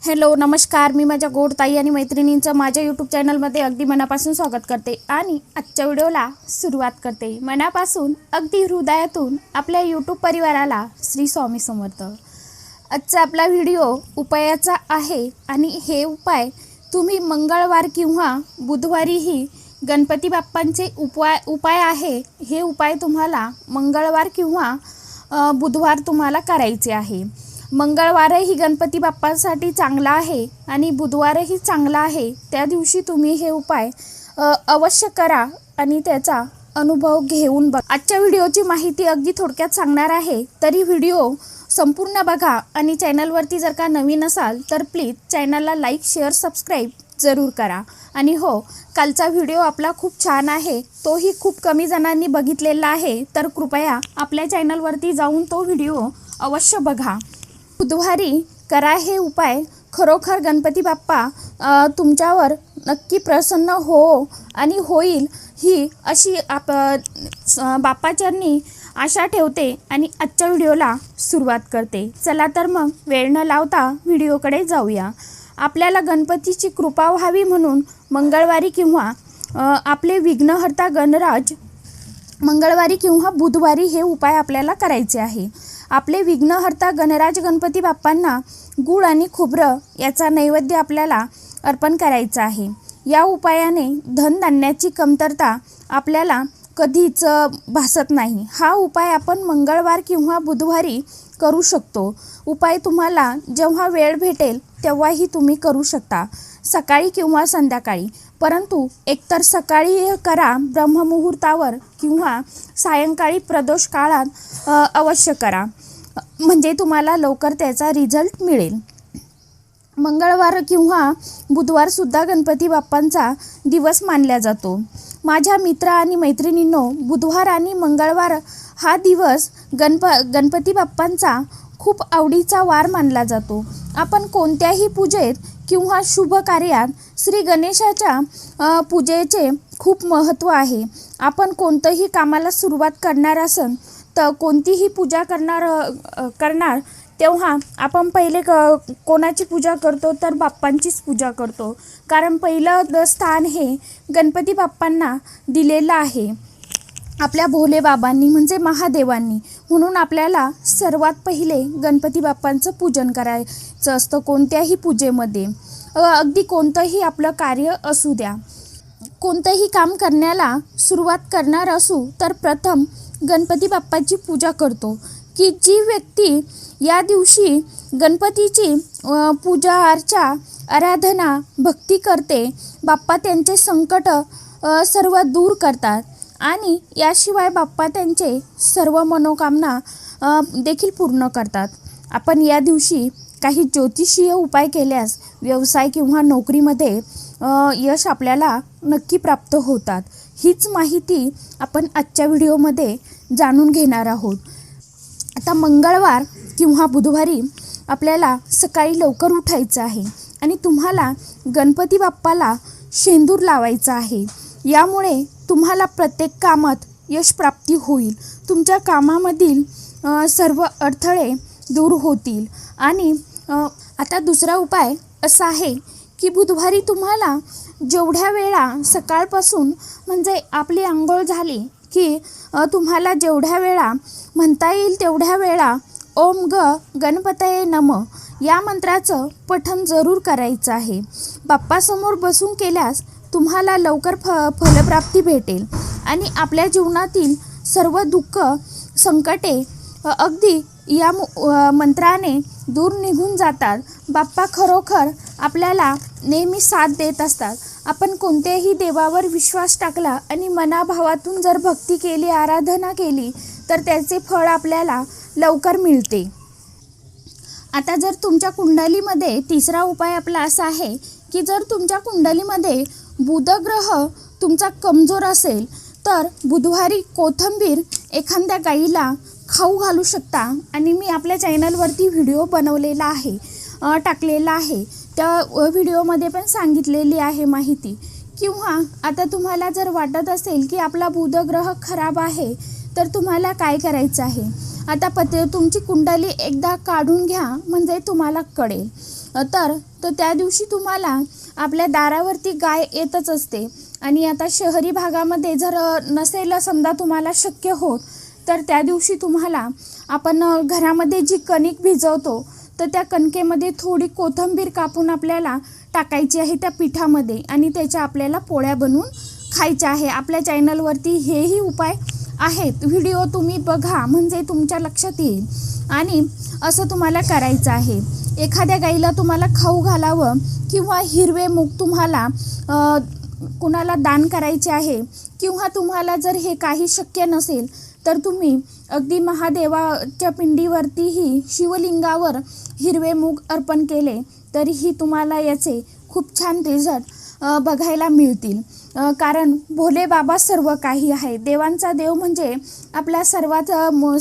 Hello नमस्कार, मी माझ्या गोड ताई आणि मैत्रिणींचं माझ्या यूट्यूब चॅनलमध्ये अगदी मनापासून स्वागत करते आणि आजच्या व्हिडिओला सुरुवात करते. मनापासून अगदी हृदयातून आपल्या यूट्यूब परिवाराला श्री स्वामी समर्थ. आजचा आपला व्हिडिओ उपायाचा आहे आणि हे उपाय तुम्ही मंगळवार किंवा बुधवारीही गणपती बाप्पांचे उपाय आहे. हे उपाय तुम्हाला मंगळवार किंवा बुधवार तुम्हाला करायचे आहे. मंगळवारही गणपती बाप्पांसाठी चांगला आहे आणि बुधवारही चांगला आहे. त्या दिवशी तुम्ही हे उपाय अवश्य करा आणि त्याचा अनुभव घेऊन बघा. आजच्या व्हिडिओची माहिती अगदी थोडक्यात सांगणार आहे, तरी व्हिडिओ संपूर्ण बघा आणि चॅनलवरती जर का नवीन असाल तर प्लीज चॅनलला लाईक, शेअर, सबस्क्राईब जरूर करा. आणि हो, कालचा व्हिडिओ आपला खूप छान आहे, तोही खूप कमी जणांनी बघितलेला आहे, तर कृपया आपल्या चॅनलवरती जाऊन तो व्हिडिओ अवश्य बघा. बुधवारी करा हे उपाय. खरोखर गणपती बाप्पा तुमच्यावर नक्की प्रसन्न हो आणि होईल ही अशी बाप्पाचरणी आशा ठेवते आणि आजच्या व्हिडिओला सुरुवात करते. चला तर मग वेळ न लावता व्हिडिओकडे जाऊया. आपल्याला गणपतीची कृपा व्हावी म्हणून मंगळवारी किंवा आपले विघ्नहर्ता गणराज मंगळवारी किंवा बुधवारी हे उपाय आपल्याला करायचे आहे. आपले विघ्नहर्ता गणराज गणपती बाप्पांना गूळ आणि खोबरं याचा नैवेद्य आपल्याला अर्पण करायचा आहे. या उपायाने धनधान्याची कमतरता आपल्याला कधीच भासत नाही. हा उपाय आपण मंगळवार किंवा बुधवारी करू शकतो. उपाय तुम्हाला जेव्हा वेळ भेटेल तेव्हाही तुम्ही करू शकता, सकाळी किंवा संध्याकाळी. परंतु एकतर सकाळी करा ब्रह्ममुहूर्तावर किंवा सायंकाळी प्रदोष काळात अवश्य करा, म्हणजे तुम्हाला लवकर त्याचा रिझल्ट मिळेल. मंगळवार किंवा बुधवारसुद्धा गणपती बाप्पांचा दिवस मानला जातो. माझ्या मित्र आणि मैत्रिणींनो, बुधवार आणि मंगळवार हा दिवस गणपती बाप्पांचा खूप आवडीचा वार मानला जातो. आपण कोणत्याही पूजेत किंवा शुभ कार्यात श्री गणेशाच्या पूजेचे खूप महत्त्व आहे. आपण कोणतंही कामाला सुरुवात करणार असन तर कोणतीही पूजा करणार तेव्हा आपण पहिले कोणाची पूजा करतो तर बाप्पांचीच पूजा करतो, कारण पहिलं स्थान हे गणपती बाप्पांना दिलेलं आहे आपल्या भोले बाबांनी, म्हणजे महादेवांनी. म्हणून आपल्याला सर्वात पहिले गणपती बाप्पांचं पूजन करायचं असतं कोणत्याही पूजेमध्ये. अगदी कोणतंही आपलं कार्य असू द्या, कोणतंही काम करण्याला सुरुवात करणार असू तर प्रथम गणपती बाप्पाची पूजा करतो. की जी व्यक्ती या दिवशी गणपतीची पूजा अर्चा, आराधना, भक्ती करते, बाप्पा त्यांचे संकट सर्व दूर करतात आणि याशिवाय बाप्पा त्यांचे सर्व मनोकामना देखील पूर्ण करतात. आपण या दिवशी काही ज्योतिषीय उपाय केल्यास व्यवसाय किंवा नोकरीमध्ये यश आपल्याला नक्की प्राप्त होतात. हीच माहिती आपण आजच्या व्हिडिओमध्ये जाणून घेणार आहोत. आता मंगळवार किंवा बुधवारी आपल्याला सकाळी लवकर उठायचं आहे आणि तुम्हाला गणपती बाप्पाला शेंदूर लावायचा आहे. यामुळे तुम्हाला प्रत्येक कामात यश प्राप्ती होईल. तुमच्या कामामधील सर्व अडथळे दूर होतील. आणि आता दुसरा उपाय असा आहे की बुधवारी तुम्हाला जेवढ्या वेळा सकाळपासून, म्हणजे आपली आंघोळ झाली की तुम्हाला जेवढ्या वेळा म्हणता येईल तेवढ्या वेळा ओम गणपतये नमः या मंत्राचं पठण जरूर करायचं आहे. बाप्पासमोर बसून केल्यास तुम्हाला लवकर फलप्राप्ती भेटेल आणि आपल्या जीवनातील सर्व दुःख, संकटे अगदी या मंत्राने दूर निघून जातात. बाप्पा खरोखर आपल्याला नेहमी साथ देत असतात. आपण कोणत्याही देवावर विश्वास टाकला आणि मनाभावातून जर भक्ती केली, आराधना केली तर त्याचे फळ आपल्याला लवकर मिळते. आता जर तुमच्या कुंडलीमध्ये तिसरा उपाय आपला असा आहे की जर तुमच्या कुंडलीमध्ये बुधग्रह तुमचा कमजोर असेल तर बुधवारी कोथिंबीर एखाद्या गाईला खाऊ घालू शकता. आणि मी आपल्या चॅनलवरती व्हिडिओ बनवलेला आहे, टाकलेला आहे, त्या व्हिडिओमध्ये पण सांगितलेली आहे माहिती. किंवा आता तुम्हाला जर वाटत असेल की आपला बुधग्रह खराब आहे तर तुम्हाला काय करायचं आहे. आता तुमची कुंडली एकदा काढून घ्या, म्हणजे तुम्हाला कळेल. तर त्या दिवशी तुम्हाला आपल्या दारावरती गाय येतच असते. आणि आता शहरी भागामध्ये जर नसेल समजा तुम्हाला शक्य होत, तर त्या दिवशी तुम्हाला आपण घरामध्ये जी कणिक भिजवतो तर त्या कणकेमध्ये थोडी कोथिंबीर कापून आपल्याला टाकायची आहे त्या पिठामध्ये आणि त्याच्या आपल्याला पोळ्या बनवून खायच्या आहे. आपल्या चॅनलवरती हेही उपाय आहेत, व्हिडिओ तुम्ही बघा म्हणजे तुमच्या लक्षात येईल. आणि असं तुम्हाला करायचं आहे. एखाद्या गाईला तुम्हाला खाऊ घालावं किंवा हिरवे मूग तुम्हाला कुणाला दान करायचे आहे, किंवा तुम्हाला जर हे काही शक्य नसेल तर तुम्ही अगदी महादेवाच्या पिंडीवरतीही शिवलिंगावर हिरवे मूग अर्पण केले तरीही तुम्हाला याचे खूप छान रिझल्ट बघायला मिळतील. कारण भोले बाबा सर्व काही आहे. देवांचा देव म्हणजे आपला सर्वात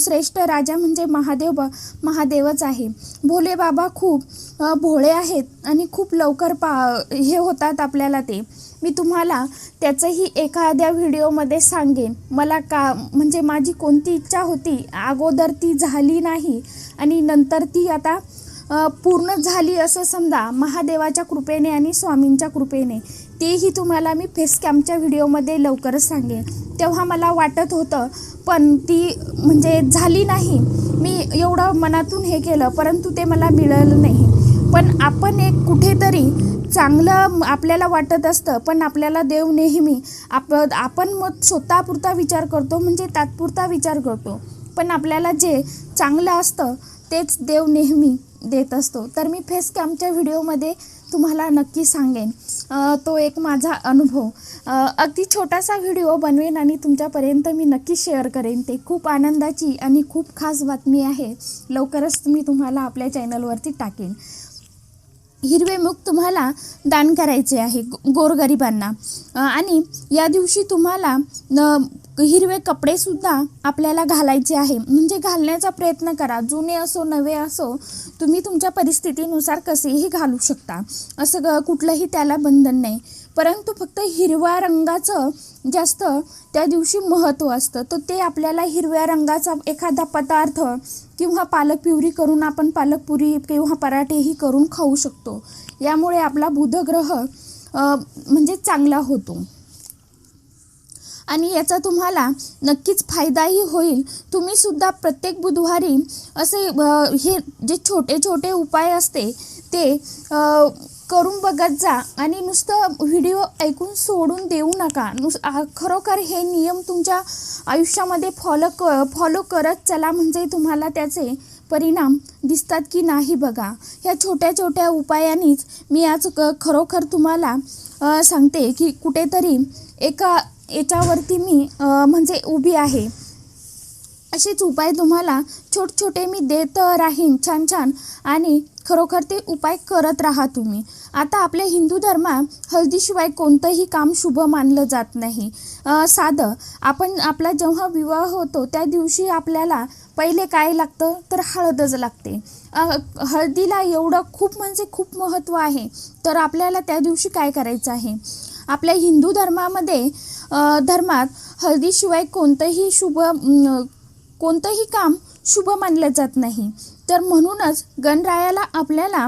श्रेष्ठ राजा म्हणजे महादेवच आहे. भोले बाबा खूप भोळे आहेत आणि खूप लवकर हे होतात आपल्याला ते. मी तुम्हाला त्याचंही एखाद्या व्हिडिओमध्ये सांगेन. मला म्हणजे माझी कोणती इच्छा होती अगोदर ती झाली नाही आणि नंतर ती आता पूर्ण झाली असं समजा महादेवाच्या कृपेने आणि स्वामींच्या कृपेने. तेही तुम्हाला मी फेस कॅमच्या व्हिडिओमध्ये लवकरच सांगेन. तेव्हा मला वाटत होतं पण ती म्हणजे झाली नाही. मी एवढं मनातून हे केलं परंतु ते मला मिळालं नाही. पण आपण एक कुठेतरी चांगलं आपल्याला वाटत असतं, पण आपल्याला देव नेहमी आपण मग स्वतःपुरता विचार करतो म्हणजे तात्पुरता विचार करतो, पण आपल्याला जे चांगलं असतं तेच देव नेहमी देत असतो. तर मी फेस कॅमच्या व्हिडिओमध्ये तुम्हाला नक्की सांगेन तो एक माझा अनुभव. अगदी छोटासा व्हिडिओ बनवेन आणि तुमच्यापर्यंत मी नक्की शेअर करेन. ते खूप आनंदाची आणि खूप खास बातमी आहे. लवकरच मी तुम्हाला आपल्या चॅनलवरती टाकेन. हिरवे मूग तुम्हाला दान करायचे आहे गोरगरिबांना. आणि या दिवशी तुम्हाला हिरवे कपडेसुद्धा आपल्याला घालायचे आहे. म्हणजे घालण्याचा प्रयत्न करा. जुने असो नवे असो तुम्ही तुमच्या परिस्थितीनुसार कसेही घालू शकता. असं कुठलंही त्याला बंधन नाही. परंतु फक्त हिरव्या रंगाचं जास्त त्या दिवशी महत्त्व असतं. तर ते आपल्याला हिरव्या रंगाचा एखादा पदार्थ किंवा पालक प्युरी करून आपण पालक पुरी किंवा पराठेही करून खाऊ शकतो. यामुळे आपला बुधग्रह म्हणजे चांगला होतो आणि याचा तुम्हाला नक्कीच फायदाही होईल. तुम्ही सुद्धा प्रत्येक बुधवारी असे हे जे छोटे छोटे उपाय असते ते करून बघत जा आणि नुसतं व्हिडिओ ऐकून सोडून देऊ नका. खरोखर हे नियम तुमच्या आयुष्यामध्ये फॉलो करत चला म्हणजे तुम्हाला त्याचे परिणाम दिसतात की नाही बघा. ह्या छोट्या छोट्या उपायांनीच मी आज खरोखर तुम्हाला सांगते की कुठेतरी एका याच्यावरती मी म्हणजे उभी आहे. असेच उपाय तुम्हाला छोटे मी देत राहीन छान छान आणि खरोखर ते उपाय करत राहा तुम्ही. आता आपल्या हिंदू धर्मात हळदीशिवाय कोणतंही काम शुभ मानलं जात नाही. साधं आपण आपला जेव्हा विवाह होतो त्या दिवशी आपल्याला पहिले काय लागतं तर हळदच लागते. हळदीला एवढं खूप म्हणजे खूप महत्त्व आहे. तर आपल्याला त्या दिवशी काय करायचं आहे. आपल्या हिंदू धर्मात हळदीशिवाय कोणतंही काम शुभ मानलं जात नाही. तर म्हणूनच गणरायाला आपल्याला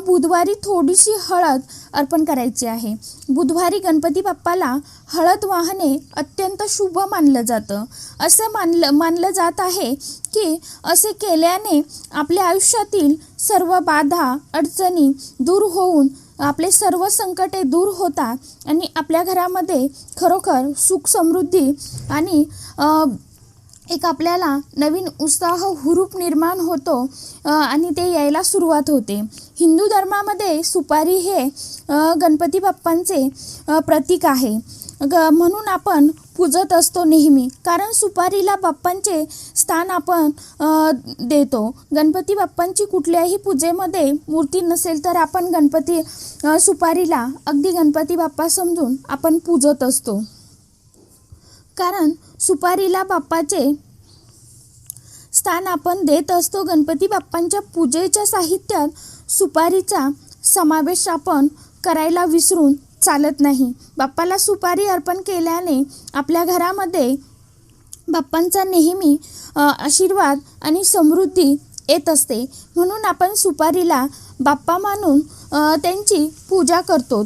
बुधवारी थोडीशी हळद अर्पण करायची आहे. बुधवारी गणपती बाप्पाला हळद वाहने अत्यंत शुभ मानलं जातं. असं मानलं जात आहे की असे केल्याने आपल्या आयुष्यातील सर्व बाधा अडचणी दूर होऊन आपले सर्व संकटे दूर होतात आणि आपल्या घरामध्ये खरोखर सुख समृद्धी आणि एक आपल्याला नवीन उत्साह हुरूप निर्माण होतो आणि ते यायला सुरुवात होते. हिंदू धर्मामध्ये सुपारी हे गणपती बाप्पांचे प्रतीक आहे. म्हणून आपण पूजत असतो नेहमी. कारण सुपारीला बाप्पांचे स्थान आपण देतो. गणपती बाप्पांची कुठल्याही पूजेमध्ये मूर्ती नसेल तर आपण सुपारीला अगदी गणपती बाप्पा समजून आपण पूजत असतो. कारण सुपारीला बाप्पाचे स्थान आपण देत असतो. गणपती बाप्पांच्या पूजेच्या साहित्यात सुपारीचा समावेश आपण करायला विसरून चालत नाही. बाप्पाला सुपारी अर्पण केल्याने आपल्या घरामध्ये बाप्पांचा नेहमी आशीर्वाद आणि समृद्धी येत असते. म्हणून आपण सुपारीला बाप्पा मानून त्यांची पूजा करतो।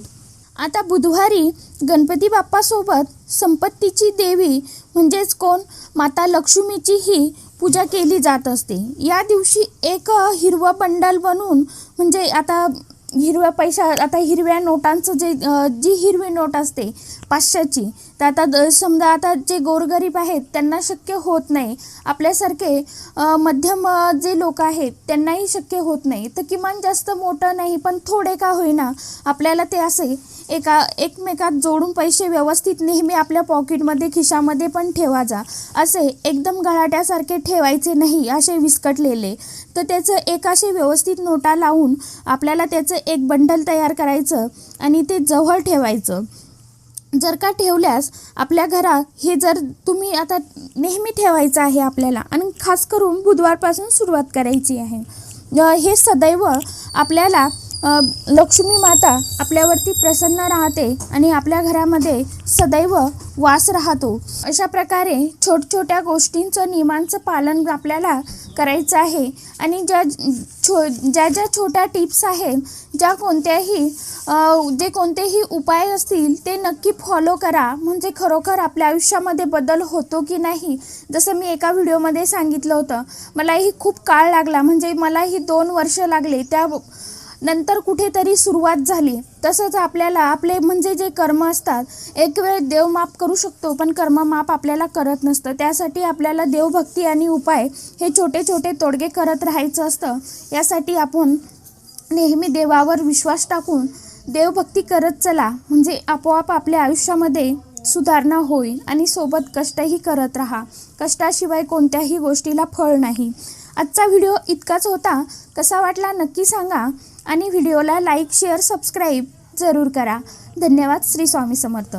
आता बुधवारी गणपती बाप्पासोबत संपत्तीची देवी म्हणजेच कोण माता लक्ष्मीचीही पूजा केली जात असते। या दिवशी एक हिरवं बंडल बनवून म्हणजे आता हिरव्या नोटांचं जी हिरवी नोट असते 500ची, तर आता समजा आता जे गोरगरीब आहेत त्यांना शक्य होत नाही, आपल्यासारखे मध्यम जे लोक आहेत त्यांनाही शक्य होत नाही, तर किमान जास्त मोठं नाही पण थोडे का होईना आपल्याला ते असे एकमेकात जोडून पैसे व्यवस्थित नेहमी आपल्या पॉकेटमध्ये खिशामध्ये पण ठेवायचा, असे एकदम गळाट्यासारखे ठेवायचे नाही असे विस्कटलेले। तर त्याचं एक असे व्यवस्थित नोटा लावून आपल्याला त्याचं एक बंडल तयार करायचं आणि ते जवळ ठेवायचं। जर का ठेवल्यास आपल्या घरात हे जर तुम्ही आता नेहमी ठेवायचं आहे आपल्याला, आणि खास करून बुधवारपासून सुरुवात करायची आहे। हे सदैव आपल्याला लक्ष्मी माता आपल्यावरती प्रसन्न राहते आणि आपल्या घरामध्ये सदैव वास राहतो। अशा प्रकारे छोट्या गोष्टींचं नियमांचं पालन आपल्याला करायचं आहे आणि ज्या छोट्या टिप्स आहेत, जे कोणतेही उपाय असतील ते नक्की फॉलो करा, म्हणजे खरोखर आपल्या आयुष्यामध्ये बदल होतो की नाही। जसं मी एका व्हिडिओमध्ये सांगितलं होतं, मलाही खूप काळ लागला, म्हणजे मलाही 2 वर्ष लागले, त्या नंतर कुठेतरी सुरुवात झाली। तसंच आपल्याला आपले म्हणजे जे कर्म असतात, एक वेळ देव माफ करू शकतो पण कर्म माफ आपल्याला करत नसतं। त्यासाठी आपल्याला देवभक्ती आणि उपाय हे छोटे तोडगे करत राहायचं असतं। यासाठी आपण नेहमी देवावर विश्वास टाकून देवभक्ती करत चला, म्हणजे आपोआप आपल्या आयुष्यामध्ये सुधारणा होईल आणि सोबत कष्टही करत राहा। कष्टाशिवाय कोणत्याही गोष्टीला फळ नाही। आजचा व्हिडिओ इतकाच होता, कसा वाटला नक्की सांगा आणि व्हिडिओला लाईक, शेअर, सबस्क्राईब जरूर करा। धन्यवाद। श्री स्वामी समर्थ।